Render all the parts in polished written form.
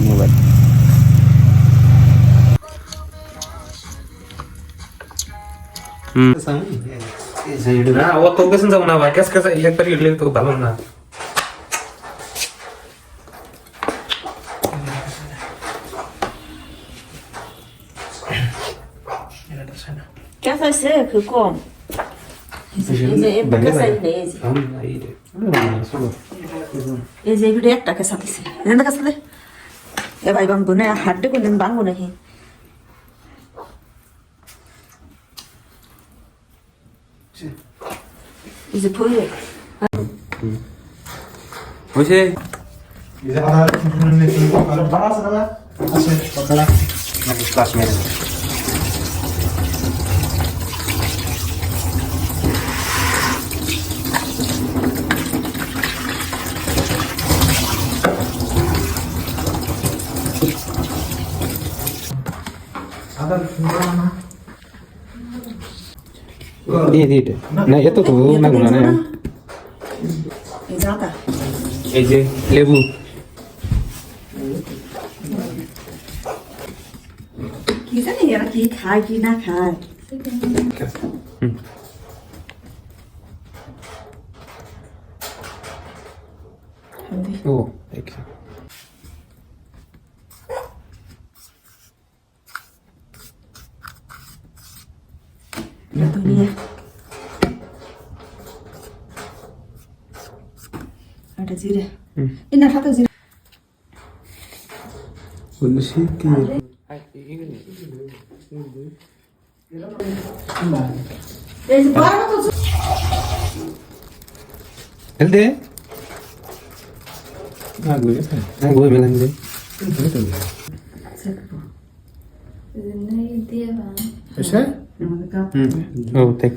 Mobile না ও তো গেছেন যাবো না ভাই কাছে একবার ইডলি তো ভালো না Casa seca, como? এই যে ভিডিও একটা কে সাথে এনে কাছে দে এ ভাই বাংবো না হাড্ডে কোন দিন বাংবো নাকি এই যে ফুলে হইছে এই যে আদা রসুন বাড়া আছে না আছে পকড়া না ক্লাস মেরে আদা রসুন বাড়া না দিয়ে দিয়ে না এত তো না গুনা না এই জাতা এই যে লেবু কি জানি এরা কি খায় কি না খায় ও দেখি ধনিয়া এটা জিরে ইনা সাথে জিরে বলছি কি এই যে বড় তো হেলদে না গই মেলান দে এসে ও দেখ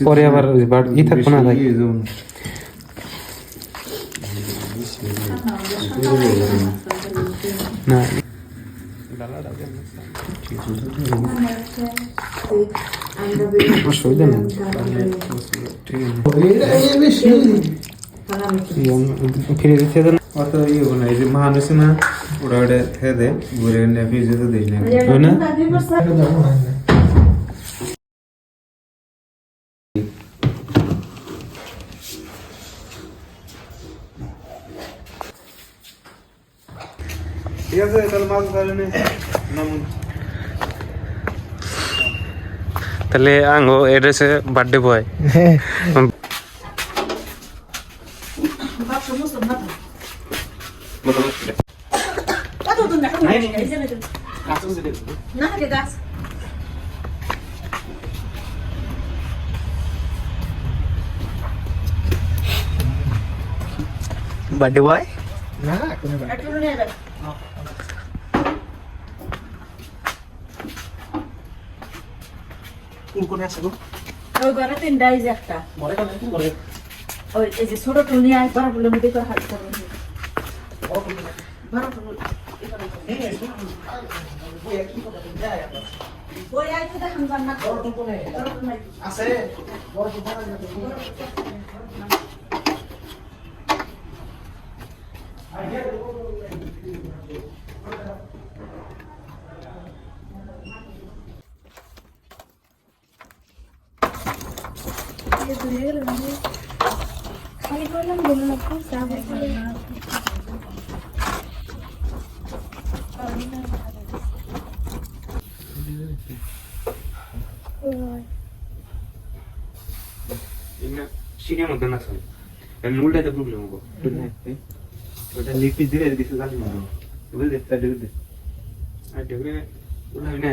পরে আবার বাট ই থাকবো না ভাই না অসুবিধা নেই ফিরে দিচ্ছে তো অত ইয়ে বলে এই যে মহান আছে না ওরা ওটা খেয়ে দেয় ঘুরে নিয়ে ফিজে তো দেয় না না ঠিক আছে তাহলে মাছ ধরে নামুন তাহলে আঙ্গো এড্রেসে বার্থডে বয় বার্থডে বয় না কোনো কোন কোন আছে গো ওই ঘরে তিনটা এই যে একটা মরে কেন মরে ওই এই যে ছোট টুনি আর বড় ফুলের মধ্যে করে হাত করে বড় ফুল ওই আইতে দেখান না বড় টুন আছে বড় টুন খালি করলাম বলুন আপনি চা সিনের মধ্যে না চলে নুলটাতে প্রবলেম হবো ওটা লিপি দিলে কিছু জানি না বুঝলে তাহলে বুঝলে আর দেখবে উল্লাবি না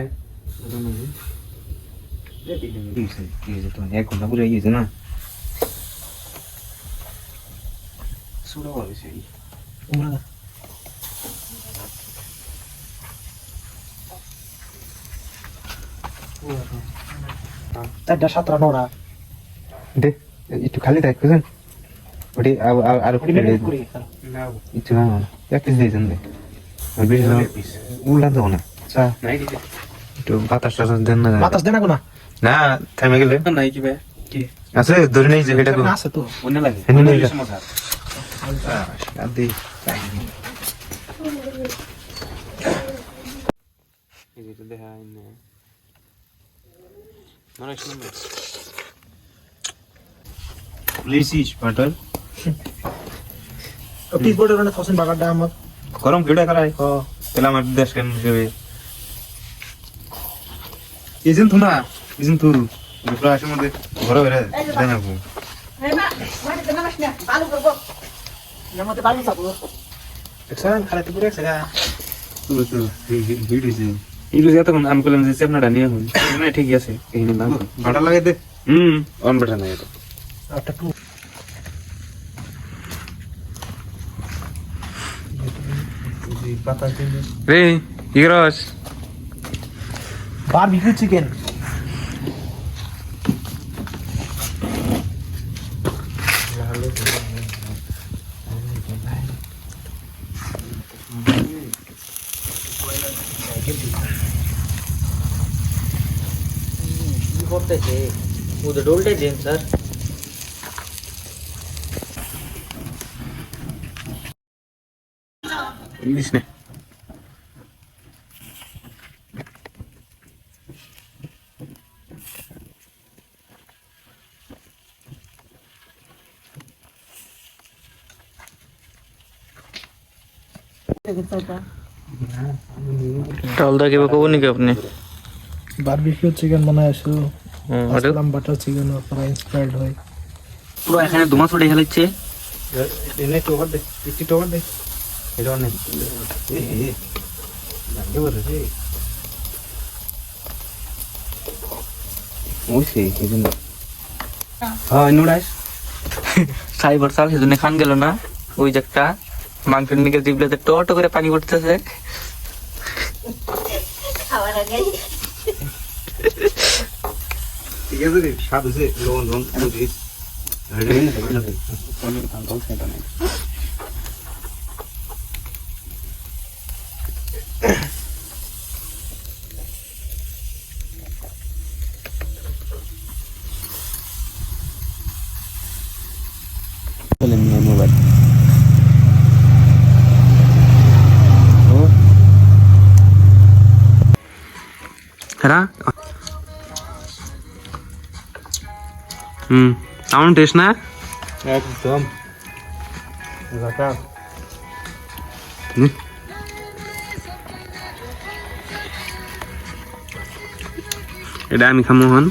এক ঘন্টা পুরো গিয়েছে না সুরা বলে সেই চারটা সাতটা নটা দে একটু খালি থাক বুঝলেন ওটি আর একটু এক পিস দিয়েছেন দে বেশি উল্লা দেবো না চা একটু বাতাস টাতাস দেন না বাতাস দেনা কোনা না থেমে গেলে নাই কি ভাই কি আছে ধরে নেই যে এটা আছে তো অন্য লাগে এনে নেই যা। মজা আদি এটা দেখা ইনে মানুষ না প্লেসিস বাটার পিস বোর্ডের মানে ফসন বাগারটা আমার গরম ভিডিও করাই তাহলে আমার দেশ কেন হিসেবে এজেন তো না এজেন তো দুপুর আসের মধ্যে ঘরে বেড়ে দেয় না দেখছেন খারাতে পুরো একসাথে ইলু যত কোন আমি বললাম যে আপনারা নিয়ে হন না ঠিকই আছে এই না বাটা লাগাই দে অন বাটা না এটা একটা টু পাতা কিনে রে ইগরস বারবিকিউ চিকেন কি করতেছে ওদের ডোলটাই দেন স্যার ইলিশ না চালটা কিভাবে কব নাকি আপনি বারবিকিউ চিকেন বানায় আসো ওটা আসলাম বাটার চিকেন পরে ইন্সপায়ার্ড হয় পুরো এখানে দুমা ছড়ে খেলাচ্ছে এনে তো দে একটু তো দে এটা অনেক ওই সেই এজন্য হ্যাঁ নুডাইস সাইবার চাল সেজন্য খান গেল না ওই যে একটা মাংসের নিকে জিবলাতে টটো করে পানি পড়তেছে ঠিক আছে রে স্বাদ হয়েছে লবণ লবণ বুঝি মোবাইল হ্যাঁ আমার টেস্ট না একদম রাখা এটা আমি খামো হন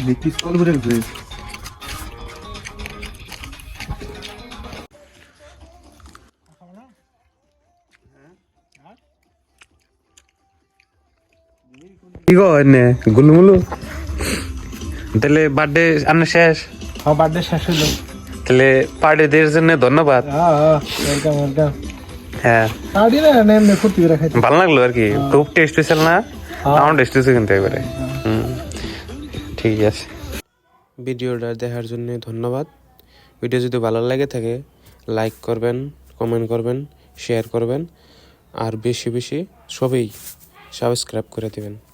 দেখি স্কল করে গেছে কি গো এনে গুলুমুলু তাহলে বার্থডে আনা শেষ আমার বার্থডে শেষ হলো তাহলে পার্টিদের জন্য ধন্যবাদ ওয়েলকাম ওয়েলকাম হ্যাঁ আড়ি না এমনি ফুর্তি করে খাইতে ভালো লাগলো আর কি খুব টেস্ট স্পেশাল না আমার টেস্ট হয়েছে কিন্তু একবারে ঠিক আছে ভিডিওটা দেখার জন্য ধন্যবাদ ভিডিও যদি ভালো লাগে থাকে লাইক করবেন কমেন্ট করবেন শেয়ার করবেন আর বেশি বেশি সবাই সাবস্ক্রাইব করে দেবেন